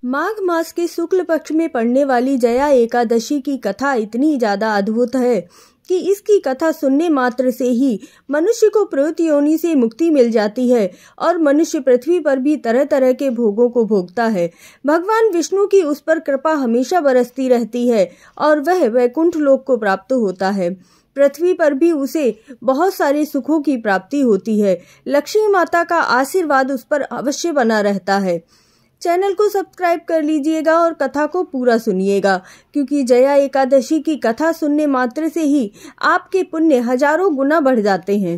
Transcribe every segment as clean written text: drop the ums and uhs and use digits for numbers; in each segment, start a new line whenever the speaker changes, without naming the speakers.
माघ मास के शुक्ल पक्ष में पड़ने वाली जया एकादशी की कथा इतनी ज्यादा अद्भुत है कि इसकी कथा सुनने मात्र से ही मनुष्य को प्रेत योनि से मुक्ति मिल जाती है और मनुष्य पृथ्वी पर भी तरह तरह के भोगों को भोगता है। भगवान विष्णु की उस पर कृपा हमेशा बरसती रहती है और वह वैकुंठ लोक को प्राप्त होता है। पृथ्वी पर भी उसे बहुत सारे सुखों की प्राप्ति होती है। लक्ष्मी माता का आशीर्वाद उस पर अवश्य बना रहता है। चैनल को सब्सक्राइब कर लीजिएगा और कथा को पूरा सुनिएगा, क्योंकि जया एकादशी की कथा सुनने मात्र से ही आपके पुण्य हजारों गुना बढ़ जाते हैं।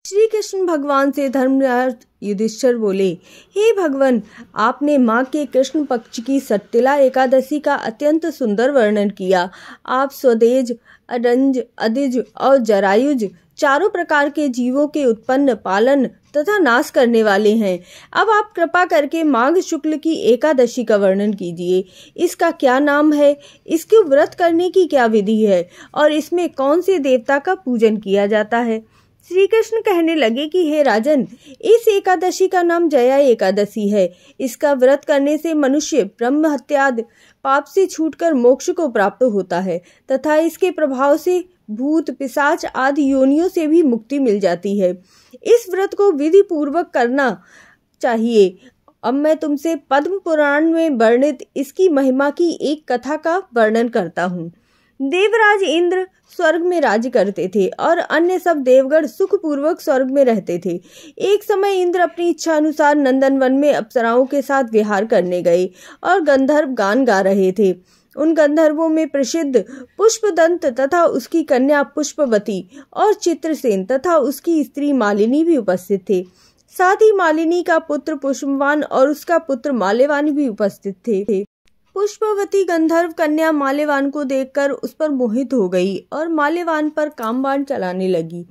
श्री कृष्ण भगवान से धर्मराज युधिष्ठिर बोले, हे भगवान, आपने माँ के कृष्ण पक्ष की सट्टिला एकादशी का अत्यंत सुंदर वर्णन किया। आप स्वदेज, अडंज, अदिज और जरायुज चारों प्रकार के जीवों के उत्पन्न, पालन तथा नाश करने वाले हैं। अब आप कृपा करके माघ शुक्ल की एकादशी का वर्णन कीजिए। इसका क्या नाम है, इसके व्रत करने की क्या विधि है और इसमें कौन से देवता का पूजन किया जाता है। श्री कृष्ण कहने लगे कि हे राजन, इस एकादशी का नाम जया एकादशी है। इसका व्रत करने से मनुष्य ब्रह्म हत्यादि पाप से छूटकर मोक्ष को प्राप्त होता है तथा इसके प्रभाव से भूत, पिशाच आदि योनियों से भी मुक्ति मिल जाती है। इस व्रत को विधि पूर्वक करना चाहिए। अब मैं तुमसे पद्म पुराण में वर्णित इसकी महिमा की एक कथा का वर्णन करता हूँ। देवराज इंद्र स्वर्ग में राज्य करते थे और अन्य सब देवगण सुख पूर्वक स्वर्ग में रहते थे। एक समय इंद्र अपनी इच्छा अनुसार नंदनवन में अप्सराओं के साथ विहार करने गए और गंधर्व गान गा रहे थे। उन गंधर्वों में प्रसिद्ध पुष्पदंत तथा उसकी कन्या पुष्पवती और चित्रसेन तथा उसकी स्त्री मालिनी भी उपस्थित थे। साथ ही मालिनी का पुत्र पुष्पवान और उसका पुत्र माल्यवान भी उपस्थित थे। पुष्पवती गंधर्व कन्या माल्यवान को देखकर उस पर मोहित हो गई और माल्यवान पर कामबाण चलाने लगी।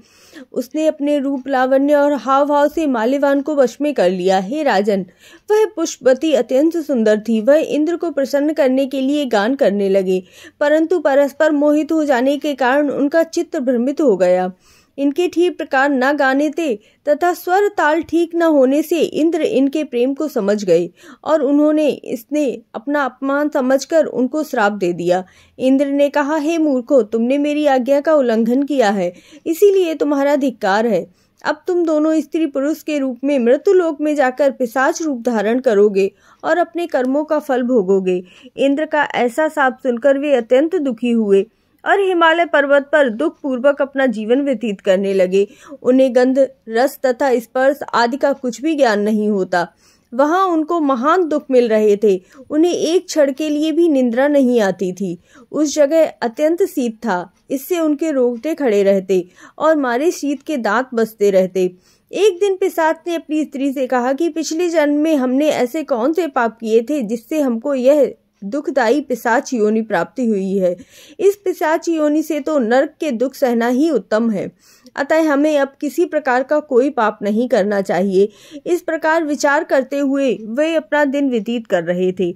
उसने अपने रूप, लावण्य और हाव भाव से माल्यवान को वश में कर लिया। हे राजन, वह पुष्पवती अत्यंत सुंदर थी। वह इंद्र को प्रसन्न करने के लिए गान करने लगे, परंतु परस्पर मोहित हो जाने के कारण उनका चित्त भ्रमित हो गया। इनके ठीक प्रकार न गाने थे तथा स्वर ताल ठीक न होने से इंद्र इनके प्रेम को समझ गए और उन्होंने इसने अपना अपमान समझकर उनको श्राप दे दिया। इंद्र ने कहा, हे मूर्खों, तुमने मेरी आज्ञा का उल्लंघन किया है, इसीलिए तुम्हारा धिक्कार है। अब तुम दोनों स्त्री पुरुष के रूप में मृत्युलोक में जाकर पिशाच रूप धारण करोगे और अपने कर्मों का फल भोगोगे। इंद्र का ऐसा शाप सुनकर वे अत्यंत दुखी हुए और हिमालय पर्वत पर दुख पूर्वक अपना जीवन व्यतीत करने लगे। उन्हें गंध, रस तथा स्पर्श आदि का कुछ भी ज्ञान नहीं होता। वहां उनको महान दुख मिल रहे थे। उन्हें एक क्षण के लिए भी निद्रा नहीं आती थी। उस जगह अत्यंत शीत था, इससे उनके रोंगटे खड़े रहते और मारे शीत के दांत बसते रहते। एक दिन पिशाच ने अपनी स्त्री से कहा कि पिछले जन्म में हमने ऐसे कौन से पाप किए थे जिससे हमको यह दुखदायी पिशाच योनि प्राप्ति हुई है। इस पिशाच योनि से तो नरक के दुख सहना ही उत्तम है, अतः हमें अब किसी प्रकार का कोई पाप नहीं करना चाहिए। इस प्रकार विचार करते हुए वे अपना दिन व्यतीत कर रहे थे।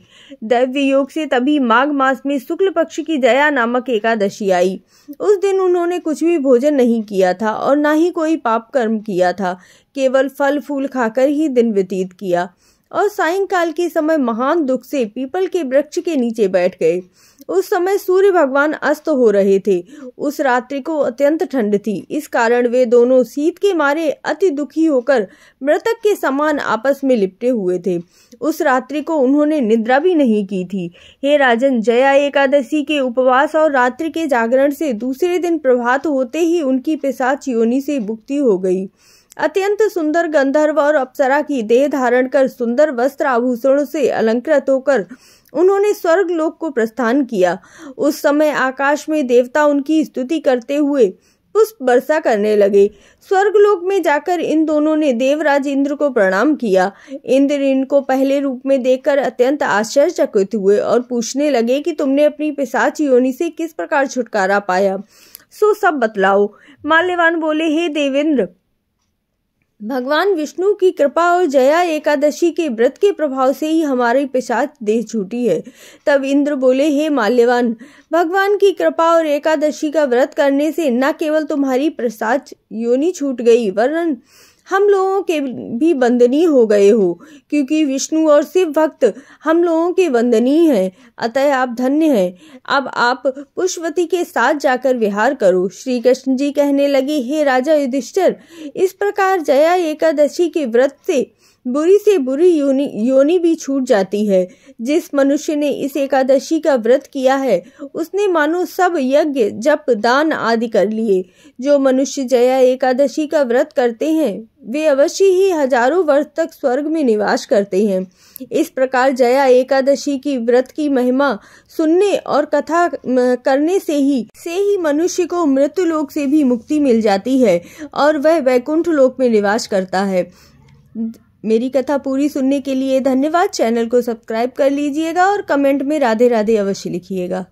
दैव्य योग से तभी माघ मास में शुक्ल पक्ष की जया नामक एकादशी आई। उस दिन उन्होंने कुछ भी भोजन नहीं किया था और न ही कोई पाप कर्म किया था, केवल फल फूल खाकर ही दिन व्यतीत किया और सायंकाल के समय महान दुख से पीपल के वृक्ष के नीचे बैठ गए। उस समय सूर्य भगवान अस्त हो रहे थे। उस रात्रि को अत्यंत ठंड थी, इस कारण वे दोनों शीत के मारे अति दुखी होकर मृतक के समान आपस में लिपटे हुए थे। उस रात्रि को उन्होंने निद्रा भी नहीं की थी। हे राजन, जया एकादशी के उपवास और रात्रि के जागरण से दूसरे दिन प्रभात होते ही उनकी पिशाच योनि से मुक्ति हो गई। अत्यंत सुंदर गंधर्व और अप्सरा की देह धारण कर सुंदर वस्त्र आभूषणों से अलंकृत होकर उन्होंने स्वर्ग लोक को प्रस्थान किया। उस समय आकाश में देवता उनकी स्तुति करते हुए पुष्प वर्षा करने लगे। स्वर्ग लोक में जाकर इन दोनों ने देवराज इंद्र को प्रणाम किया। इंद्र इनको पहले रूप में देखकर अत्यंत आश्चर्यचकित हुए और पूछने लगे कि तुमने अपनी पिशाच योनि से किस प्रकार छुटकारा पाया, सो सब बतलाओ। माल्यवान बोले, हे देवेंद्र, भगवान विष्णु की कृपा और जया एकादशी के व्रत के प्रभाव से ही हमारी पिशाच देह छूटी है। तब इंद्र बोले, हे माल्यवान, भगवान की कृपा और एकादशी का व्रत करने से न केवल तुम्हारी पिशाच योनि छूट गई, वरन हम लोगों के भी वंदनीय हो गए हो, क्योंकि विष्णु और शिव भक्त हम लोगों के वंदनीय हैं। अतः आप धन्य हैं। अब आप पुष्पवती के साथ जाकर विहार करो। श्री कृष्ण जी कहने लगे, हे राजा युधिष्ठिर, इस प्रकार जया एकादशी के व्रत से बुरी योनि भी छूट जाती है। जिस मनुष्य ने इस एकादशी का व्रत किया है उसने मानो सब यज्ञ जप दान आदि कर लिए। जो मनुष्य जया एकादशी का व्रत करते हैं वे अवश्य ही हजारों वर्ष तक स्वर्ग में निवास करते हैं। इस प्रकार जया एकादशी की व्रत की महिमा सुनने और कथा करने से ही मनुष्य को मृत्यु लोक से भी मुक्ति मिल जाती है और वह वैकुंठ लोक में निवास करता है। मेरी कथा पूरी सुनने के लिए धन्यवाद। चैनल को सब्सक्राइब कर लीजिएगा और कमेंट में राधे राधे अवश्य लिखिएगा।